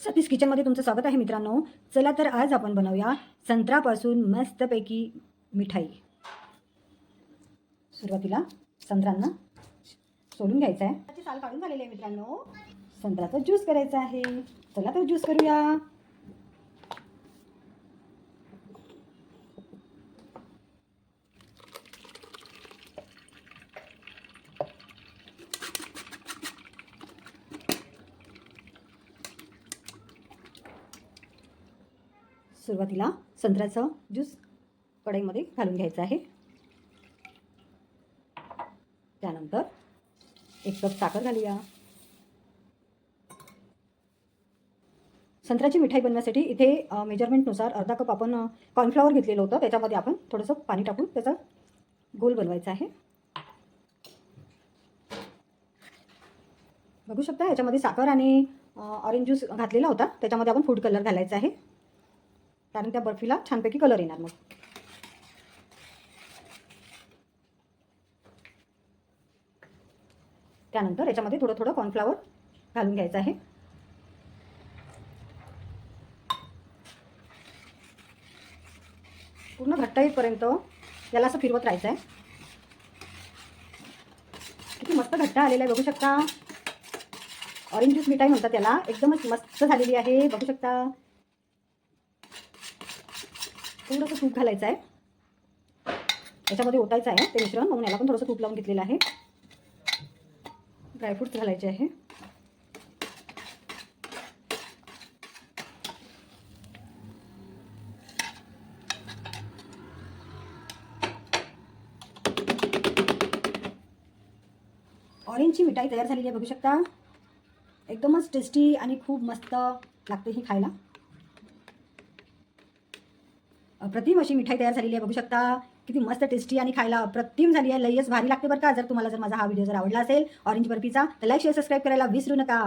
सतीश किचनमध्ये तुमचं स्वागत आहे मित्रांनो. चला तर आज आपण बनवूया संत्र्यापासून मस्तपैकी मिठाई. सुरुवातीला संत्र्यांना सोलून घ्यायचं आहे. त्याची साल काढून झालेली आहे मित्रांनो. संत्र्याचा ज्यूस करायचा आहे. चला तर ज्यूस करूया. सुरुवातीला संत्र्याचं ज्यूस कढईमध्ये घालून घ्यायचं आहे. त्यानंतर 1 कप साखर घालूया. संत्र्याची मिठाई बनवण्यासाठी इथे मेजरमेंटनुसार अर्धा कप आपण कॉर्नफ्लॉवर घेतलेलं होतं. त्याच्यामध्ये आपण थोडंसं पाणी टाकून त्याचा गोल बनवायचा आहे. बघू शकता याच्यामध्ये साखर आणि ऑरेंज ज्यूस घातलेला होता. त्याच्यामध्ये आपण फूड कलर घालायचा आहे, कारण त्या बर्फीला छानपैकी कलर येणार. मग त्यानंतर याच्यामध्ये थोडं थोडं कॉर्नफ्लॉवर घालून घ्यायचं आहे. पूर्ण घट्ट येईपर्यंत याला असं फिरवत राहायचं आहे. किती मस्त घट्ट आलेला आहे बघू शकता. ऑरेंज ज्यूस मिठाई म्हणतात त्याला. एकदमच मस्त झालेली आहे बघू शकता. थोडंसं तूप घालायचं आहे. याच्यामध्ये ओतायचं आहे ते मिश्रण. म्हणून याला पण थोडंसं तूप लावून घेतलेलं आहे. ड्रायफ्रूट्स घालायचे आहे. ऑरेंजची मिठाई तयार झालेली आहे बघू शकता. एकदमच टेस्टी आणि खूप मस्त लागते ही खायला. अप्रतिम अशी मिठाई तयार झालेली आहे बघू शकता. किती मस्त टेस्टी आणि खायला अप्रतिम झाली आहे. लयच भारी लागते बरं का. जर तुम्हाला माझा हा व्हिडिओ आवडला असेल ऑरेंज बर्फीचा, तर लाईक शेअर सबस्क्राईब करायला विसरू नका.